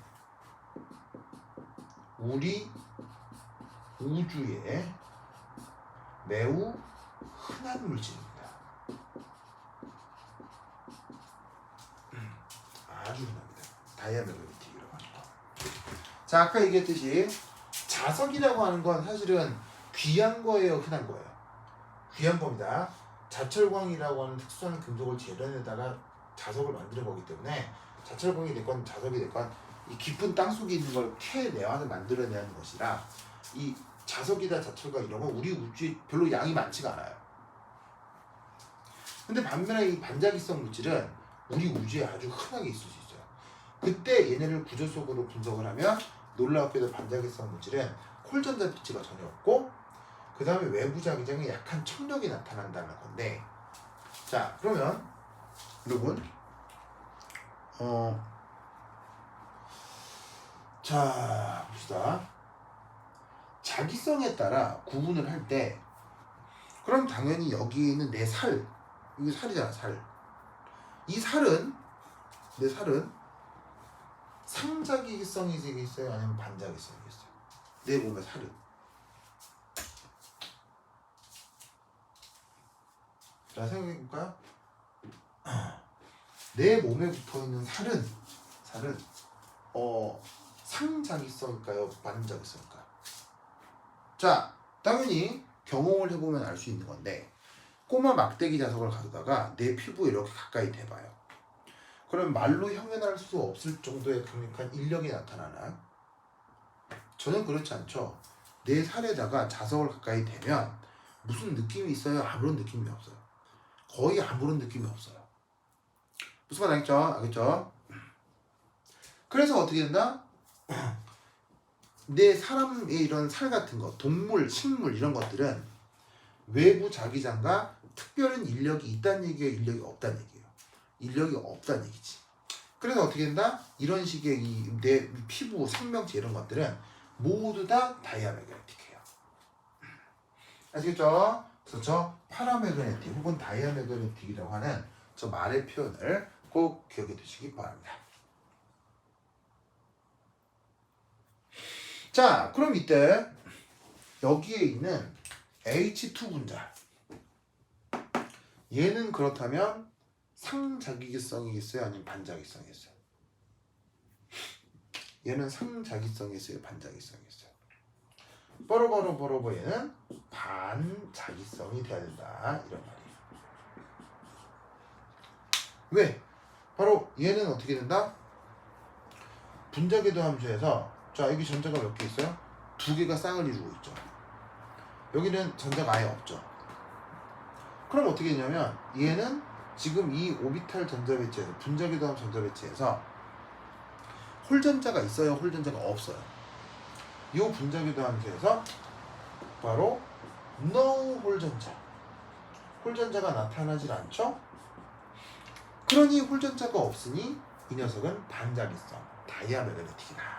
우리 우주에 매우 흔한 물질입니다. 아주 흔합니다. 다이아 매그네틱이라고 하는 거. 자, 아까 얘기했듯이 자석이라고 하는 건 사실은 귀한 거예요, 흔한 거예요? 귀한 겁니다. 자철광이라고 하는 특수한 금속을 재련에다가 자석을 만드는 거기 때문에 자철광이 됐건 자석이 됐건 이 깊은 땅 속에 있는 걸 캐내와서 만들어내는 것이라, 이 자석이다 자철광 이런 건 우리 우주에 별로 양이 많지가 않아요. 근데 반면에 이 반자기성 물질은 우리 우주에 아주 흔하게 있을 수 있어요. 그때 얘네를 구조 속으로 분석을 하면 놀랍게도 반자기성 물질은 홀전자 비치가 전혀 없고, 그 다음에 외부 자기장에 약한 청력이 나타난다는 건데, 자, 그러면 여러분 자 봅시다. 자기성에 따라 구분을 할 때, 그럼 당연히 여기 있는 내 살, 이게 살이잖아, 살. 이 살은, 내 살은 상자기성이 있어요, 아니면 반자기성이 있어요? 내 몸의 살은. 자, 생각해볼까요? 내 몸에 붙어있는 살은 상자기성일까요, 반자기성일까요? 자, 당연히 경험을 해보면 알 수 있는 건데, 꼬마 막대기 자석을 가져다가 내 피부에 이렇게 가까이 대봐요. 그럼 말로 형용할 수 없을 정도의 강력한 인력이 나타나나? 전혀 그렇지 않죠. 내 살에다가 자석을 가까이 대면 무슨 느낌이 있어요? 아무런 느낌이 없어요. 거의 아무런 느낌이 없어요. 무슨 말 알겠죠? 알겠죠? 그래서 어떻게 된다? 내 사람의 이런 살 같은 거, 동물, 식물 이런 것들은 외부 자기장과 특별한 인력이 있다는 얘기예요, 인력이 없다는 얘기예요. 인력이 없다는 얘기지. 그래서 어떻게 된다? 이런 식의 내 피부, 생명체 이런 것들은 모두 다 다이아매그네틱해요. 아시겠죠? 그래서 저 파라매그네틱 혹은 다이아매그네틱이라고 하는 저 말의 표현을 꼭 기억해 두시기 바랍니다. 자, 그럼 이때 여기에 있는 H2 분자, 얘는 그렇다면 상자기성이겠어요? 아니면 반자기성이겠어요? 얘는 상자기성이겠어요? 반자기성이겠어요? 뽀로뽀로 얘는 반자기성이 돼야 된다, 이런 말이에요. 왜? 바로 얘는 어떻게 된다? 분자궤도 함수에서 자, 여기 전자가 몇 개 있어요? 2개가 쌍을 이루고 있죠. 여기는 전자가 아예 없죠. 그럼 어떻게 되냐면 얘는 지금 이 오비탈 전자 배치에서 분자궤도 함수 전자 배치에서 홀전자가 있어요? 홀전자가 없어요? 이 분자궤도 함수에서 바로 no 홀전자, 홀전자가 나타나질 않죠? 그러니 홀전자가 없으니 이 녀석은 반자기성, 다이아매그네틱이다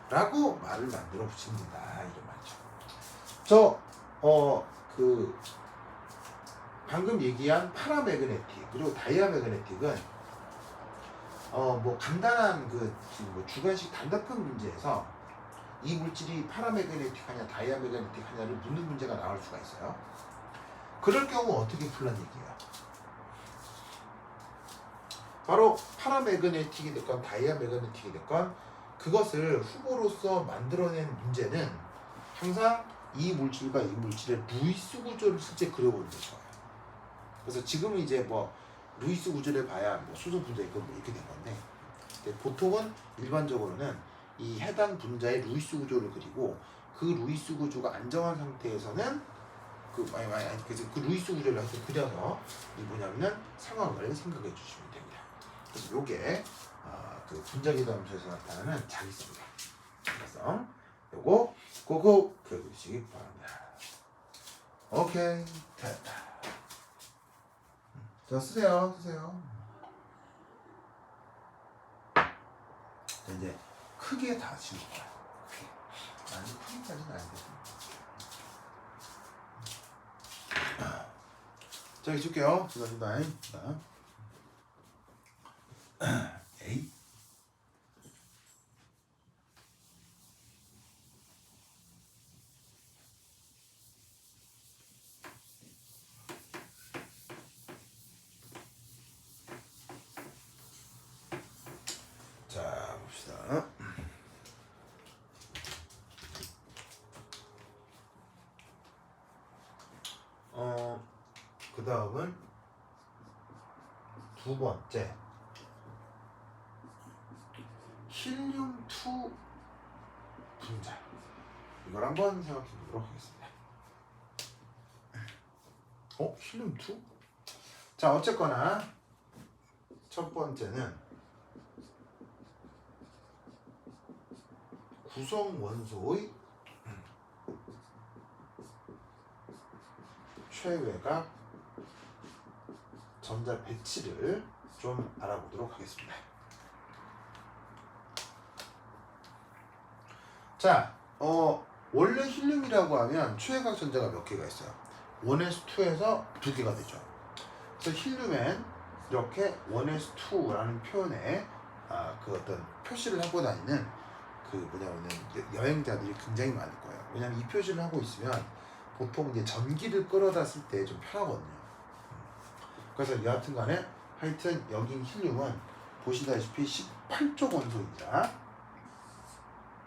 라고 말을 만들어 붙입니다, 이런 말이죠. 방금 얘기한 파라매그네틱 그리고 다이아매그네틱은 뭐 간단한 뭐 주관식 단답형 문제에서 이 물질이 파라매그네틱하냐 다이아매그네틱하냐를 묻는 문제가 나올 수가 있어요. 그럴 경우 어떻게 풀란 얘기예요? 바로 파라매그네틱이 됐건 다이아매그네틱이 됐건 그것을 후보로서 만들어낸 문제는 항상 이 물질과 이 물질의 루이스 구조를 실제 그려보는 게 좋아요. 그래서 지금은 이제 뭐 루이스 구조를 봐야 뭐 수소 분자 있고 뭐 이렇게 된 건데, 보통은 일반적으로는 이 해당 분자의 루이스 구조를 그리고 그 루이스 구조가 안정한 상태에서는 그래서 그 루이스 구조를 그려서 이 뭐냐면은 상황을 생각해 주시면 됩니다. 그래서 요게 그 분자궤도 함수에서 나타나는 자기성이다. 그래서 요거 꼭 기억해 주시기 바랍니다. 오케이, 됐다. 자, 쓰세요. 자, 이제 크게 다 지울 거야. 아니, 크게까지는 아닌데. 자, 여기 줄게요. 죄송합니다. 에이. 자, 봅시다. 그 다음은 두 번째 힐륨2 분자, 이걸 한번 생각해 보도록 하겠습니다. 힐륨2? 자, 어쨌거나 첫 번째는 구성 원소의 최외각 전자 배치를 좀 알아보도록 하겠습니다. 자, 원래 힐륨이라고 하면 최외각 전자가 몇 개가 있어요? 1s2에서 2개가 되죠. 그래서 힐륨엔 이렇게 1s2라는 표현에 그 어떤 표시를 하고 다니는 그 뭐냐면은 여행자들이 굉장히 많을 거예요. 왜냐면 이 표시를 하고 있으면 보통 이제 전기를 끌어다 쓸 때 좀 편하거든요. 그래서 여하튼 간에 하여튼 여기 힐륨은 보시다시피 18조 원소입니다.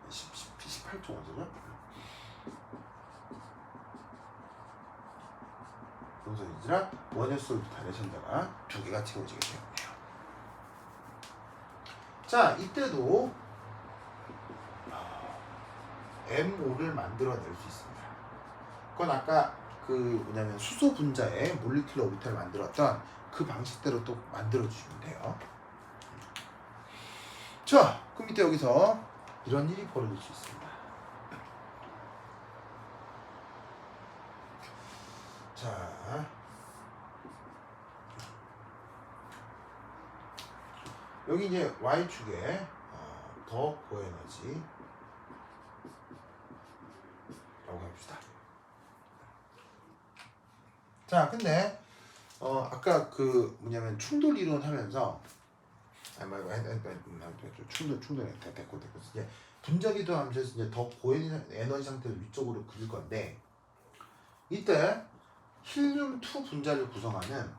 18조 원소죠? 원소인지라 원s 오비탈의 전자가 2개가 채워지게 되었네요. 자, 이때도 M5를 만들어낼 수 있습니다. 그건 아까 그 뭐냐면 수소 분자의 몰리큘러 오비탈을 만들었던 그 방식대로 또 만들어 주시면 돼요. 자, 그럼 이때 여기서 이런 일이 벌어질 수 있습니다. 자, 여기 이제 Y축에 더 고에너지 라고 해봅시다. 자, 근데 아까 그 뭐냐면 충돌 이론 하면서 충돌 됐고 이제 분자기도 하면서 이제 더 고에너지 상태를 위쪽으로 그릴 건데, 이때 힐륨2 분자를 구성하는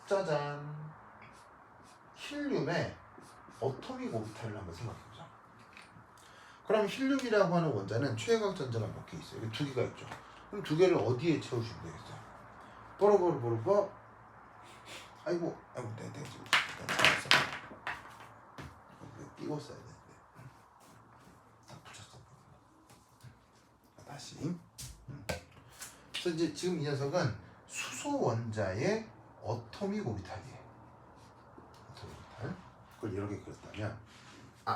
짜잔, 힐륨의 어토믹 오비탈을 한번 생각해보자. 그럼 힐륨이라고 하는 원자는 최외곽 전자가 몇 개 있어요? 여기 2개가 있죠. 그럼 2개를 어디에 채우시면 되겠어요? 뽀로뽀로뽀로뽀. 아이고 내가 지금 잘했어. 띄웠어야 되는데 딱 붙였어. 다시. 그래서 이제 지금 이 녀석은 수소 원자의 어토믹 오비탈이에요. 어토믹 오비탈. 그걸 이렇게 그렸다면,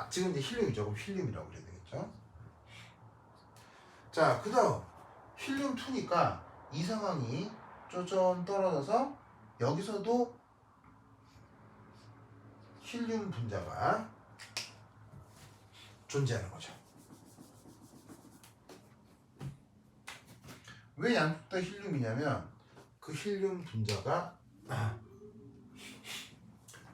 지금 이제 힐륨이죠. 그럼 힐륨이라고 그래야 되겠죠. 자, 그 다음 힐륨2니까 이 상황이 쪼좀 떨어져서 여기서도 힐륨 분자가 존재하는 거죠. 왜 양쪽 다 힐륨이냐면 그 힐륨 분자가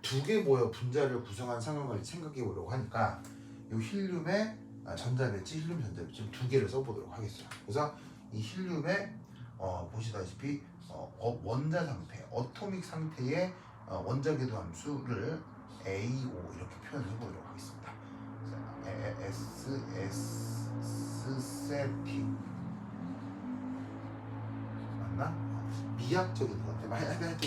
2개 모여 분자를 구성한 상황을 생각해 보려고 하니까 이 힐륨의 전자 배치, 힐륨 전자 배치 2개를 써보도록 하겠어요. 그래서 이 힐륨의 보시다시피 원자 상태, 어토믹 상태의 원자 궤도 함수를 AO 이렇게 표현해 보도록 하겠습니다. 세틱 맞나? 미학적인 것 같아. 갑자기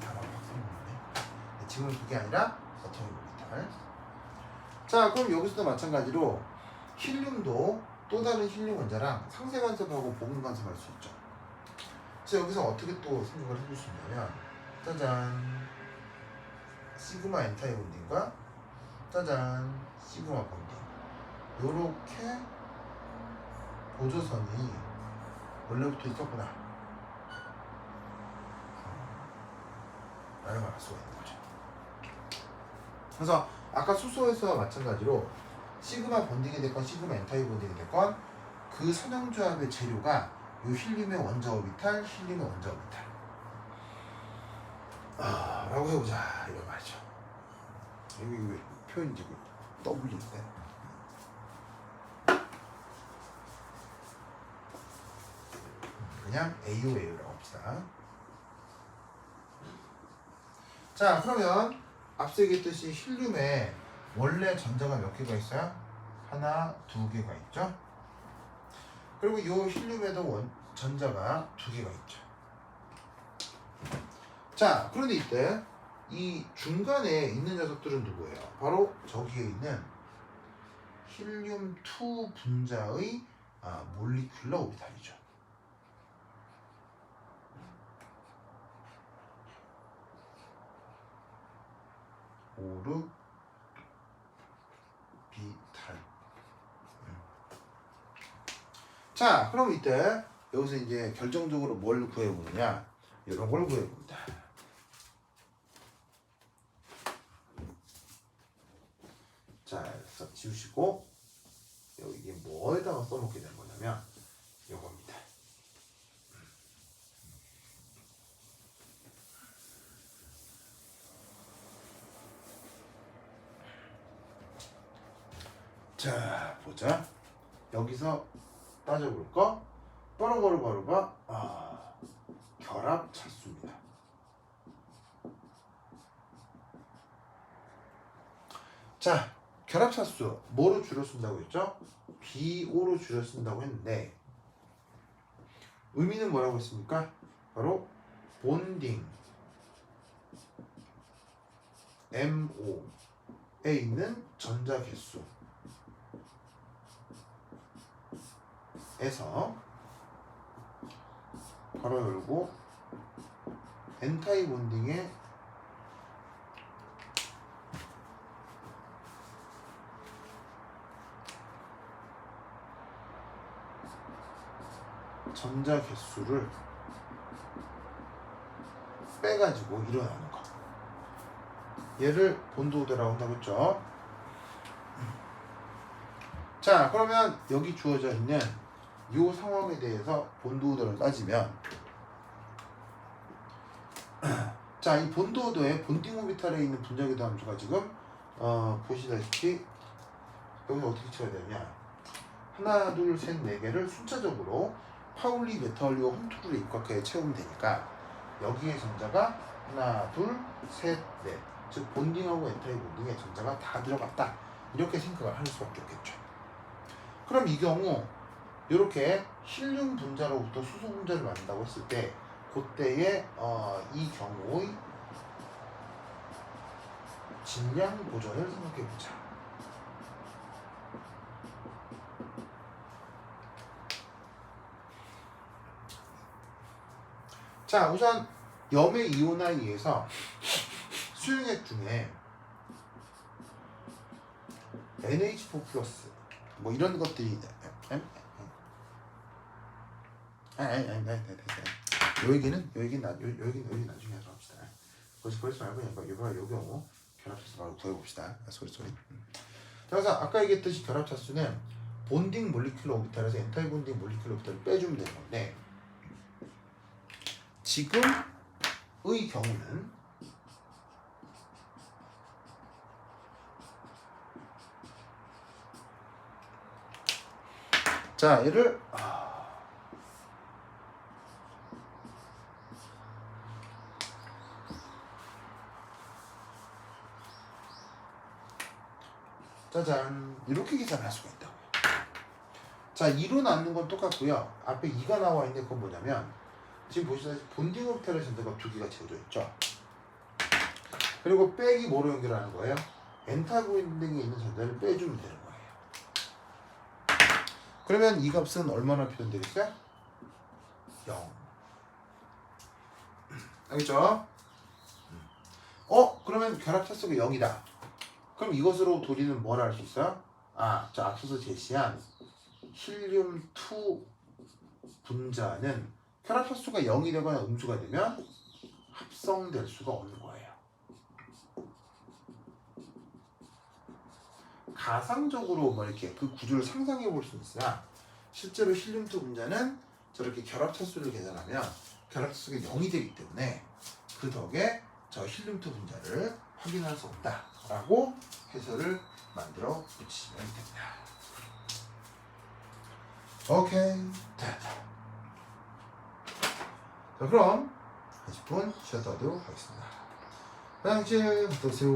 단어가 확 생각나네. 지금은 그게 아니라 어토믹 오비탈. 자, 그럼 여기서도 마찬가지로 힐륨도 또 다른 힐륨 원자랑 상세 간섭하고 보분 간섭할 수 있죠. 그래서 여기서 어떻게 또 생각을 해줄 수 있냐면, 짜잔, 시그마 엔타이 본딩과 짜잔, 시그마 본딩, 요렇게 보조선이 원래부터 있었구나 라는 걸 알 수가 있는 거죠. 그래서 아까 수소에서 마찬가지로 시그마 본딩이 됐건 시그마 엔타이 본딩이 됐건 그 선형조합의 재료가 요 힐륨의 원자 오비탈, 힐륨의 원자 오비탈 라고 해보자 이런 말이죠. 여기 왜 표현이 지금 W인데? 그냥 AOA라고 합시다. 자, 그러면 앞서 얘기했듯이 힐륨에 원래 전자가 몇 개가 있어요? 하나, 2개가 있죠. 그리고 이 힐륨에도 전자가 2개가 있죠. 자, 그런데 이때 이 중간에 있는 녀석들은 누구예요? 바로 저기에 있는 힐륨2 분자의 몰리큘러 오비탈이죠. 오르비탈. 자, 그럼 이때 여기서 이제 결정적으로 뭘 구해보느냐, 이런 걸 구해봅니다. 자, 그래서 지우시고 여기 이게 뭐에다가 써놓게 되는 거냐면 이겁니다. 자, 보자. 여기서 따져볼 거 빠르바르바르바 결합 차수입니다. 자, 결합 차수 뭐로 줄여 쓴다고 했죠? BO로 줄여 쓴다고 했는데 의미는 뭐라고 했습니까? 바로 본딩 MO에 있는 전자 개수 에서 바로 열고 엔타이 본딩의 전자 개수를 빼가지고 일어나는 거. 얘를 본드오더라고 한다고 했죠. 자, 그러면 여기 주어져 있는 이 상황에 대해서 본드오더를 따지면 자, 이 본드오더의 본딩 오비탈에 있는 분자궤도 함수가 지금 보시다시피 여기서 어떻게 쳐야 되냐, 하나, 둘, 셋, 네 개를 순차적으로 파울리, 메타울리와 홈투르에 입각하여 채우면 되니까 여기에 전자가 하나, 둘, 셋, 넷, 즉 본딩하고 엔타이 본딩에 전자가 다 들어갔다, 이렇게 생각을 할 수밖에 없겠죠. 그럼 이 경우 이렇게 힐륨 분자로부터 수소 분자를 만든다고 했을 때 그때의 이 경우의 질량 보전을 생각해 보자. 자, 우선 염의 이온화에 의해서 수용액 중에 NH4 플러스 뭐 이런 것들이 요 얘기는 나중에 하도록 합시다. 그래서 말고 요 경우 결합차수 바로 구해봅시다. 소리. 자, 그래서 아까 얘기했듯이 결합차수는 본딩 몰리큘러 오비탈에서 엔타이 본딩 몰리큘러 오비탈을 빼주면 되는 건데, 지금의 경우는 자, 얘를 짜잔, 이렇게 계산할 수가 있다고요. 자, 2로 나누는 건 똑같고요. 앞에 2가 나와 있는 건 뭐냐면 지금 보시다시피 본딩 오비탈의 전자가 2개가 채워져 있죠. 그리고 빼기 뭐로 연결하는 거예요? 엔타 본딩에 있는 전자를 빼주면 되는 거예요. 그러면 이 값은 얼마나 표현되겠어요? 0. 알겠죠? 그러면 결합차수가 0이다. 그럼 이것으로 도리는 뭘 알 수 있어요? 자, 앞서서 제시한 힐륨2 분자는 결합차수가 0이 되거나 음수가 되면 합성될 수가 없는 거예요. 가상적으로 뭐 이렇게 그 구조를 상상해 볼 수 있으나 실제로 힐륨2 분자는 저렇게 결합차수를 계산하면 결합차수가 0이 되기 때문에 그 덕에 저 힐륨2 분자를 확인할 수 없다라고 해설을 만들어 붙이시면 됩니다. 오케이, 됐다. 자, 그럼 10분 쉬었다 하도록 하겠습니다. 화장실 갔다 오세요.